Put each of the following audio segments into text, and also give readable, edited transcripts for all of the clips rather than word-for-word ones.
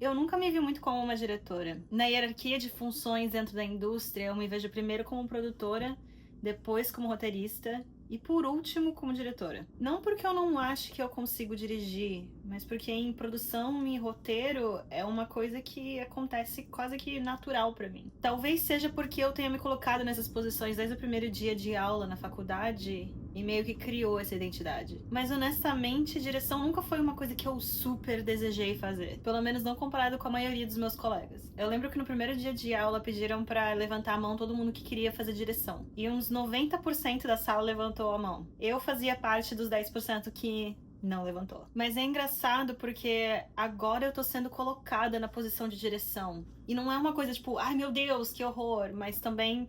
Eu nunca me vi muito como uma diretora. Na hierarquia de funções dentro da indústria, eu me vejo primeiro como produtora, depois como roteirista e por último como diretora. Não porque eu não acho que eu consigo dirigir, mas porque em produção e roteiro é uma coisa que acontece quase que natural pra mim. Talvez seja porque eu tenha me colocado nessas posições desde o primeiro dia de aula na faculdade e meio que criou essa identidade. Mas honestamente, direção nunca foi uma coisa que eu super desejei fazer. Pelo menos não comparado com a maioria dos meus colegas. Eu lembro que no primeiro dia de aula pediram pra levantar a mão todo mundo que queria fazer direção. E uns 90% da sala levantou a mão. Eu fazia parte dos 10% que não levantou. Mas é engraçado porque agora eu tô sendo colocada na posição de direção. E não é uma coisa tipo, ai meu Deus, que horror, mas também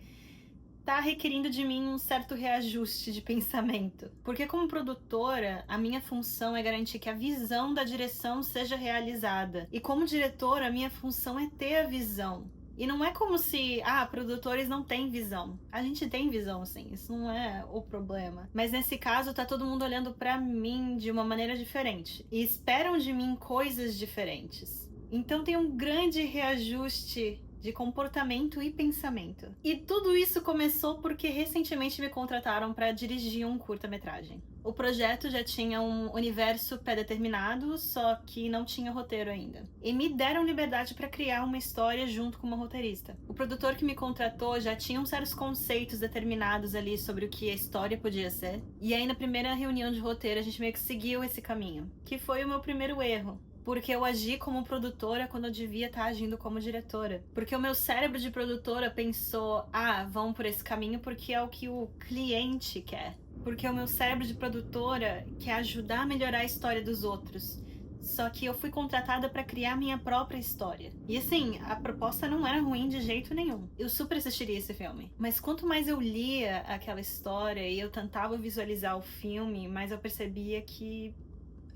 tá requerindo de mim um certo reajuste de pensamento. Porque como produtora, a minha função é garantir que a visão da direção seja realizada. E como diretora, a minha função é ter a visão. E não é como se, produtores não têm visão. A gente tem visão, sim, isso não é o problema. Mas nesse caso, tá todo mundo olhando pra mim de uma maneira diferente. E esperam de mim coisas diferentes. Então tem um grande reajuste de comportamento e pensamento. E tudo isso começou porque recentemente me contrataram para dirigir um curta-metragem. O projeto já tinha um universo pré-determinado, só que não tinha roteiro ainda. E me deram liberdade para criar uma história junto com uma roteirista. O produtor que me contratou já tinha uns certos conceitos determinados ali sobre o que a história podia ser. E aí na primeira reunião de roteiro a gente meio que seguiu esse caminho, que foi o meu primeiro erro. Porque eu agi como produtora quando eu devia estar agindo como diretora. Porque o meu cérebro de produtora pensou, vão por esse caminho porque é o que o cliente quer. Porque o meu cérebro de produtora quer ajudar a melhorar a história dos outros. Só que eu fui contratada para criar minha própria história. E assim, a proposta não era ruim de jeito nenhum. Eu super assistiria esse filme. Mas quanto mais eu lia aquela história e eu tentava visualizar o filme, mais eu percebia que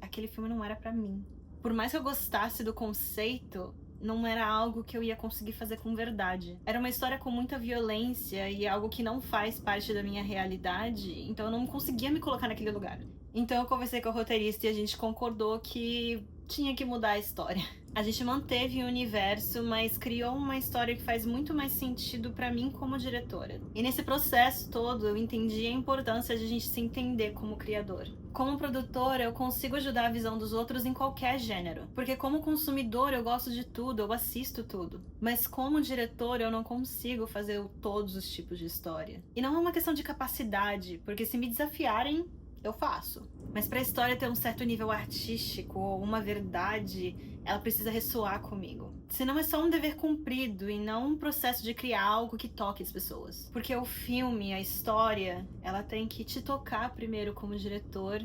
aquele filme não era para mim. Por mais que eu gostasse do conceito, não era algo que eu ia conseguir fazer com verdade. Era uma história com muita violência e algo que não faz parte da minha realidade, então eu não conseguia me colocar naquele lugar. Então eu conversei com a roteirista e a gente concordou que tinha que mudar a história. A gente manteve o universo, mas criou uma história que faz muito mais sentido pra mim como diretora. E nesse processo todo, eu entendi a importância de a gente se entender como criador. Como produtora, eu consigo ajudar a visão dos outros em qualquer gênero. Porque como consumidor, eu gosto de tudo, eu assisto tudo. Mas como diretor, eu não consigo fazer todos os tipos de história. E não é uma questão de capacidade, porque se me desafiarem, eu faço. Mas pra história ter um certo nível artístico ou uma verdade, ela precisa ressoar comigo. Senão é só um dever cumprido e não um processo de criar algo que toque as pessoas. Porque o filme, a história, ela tem que te tocar primeiro como diretor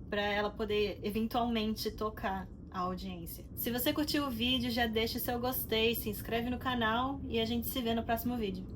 pra ela poder eventualmente tocar a audiência. Se você curtiu o vídeo, já deixa seu gostei, se inscreve no canal e a gente se vê no próximo vídeo.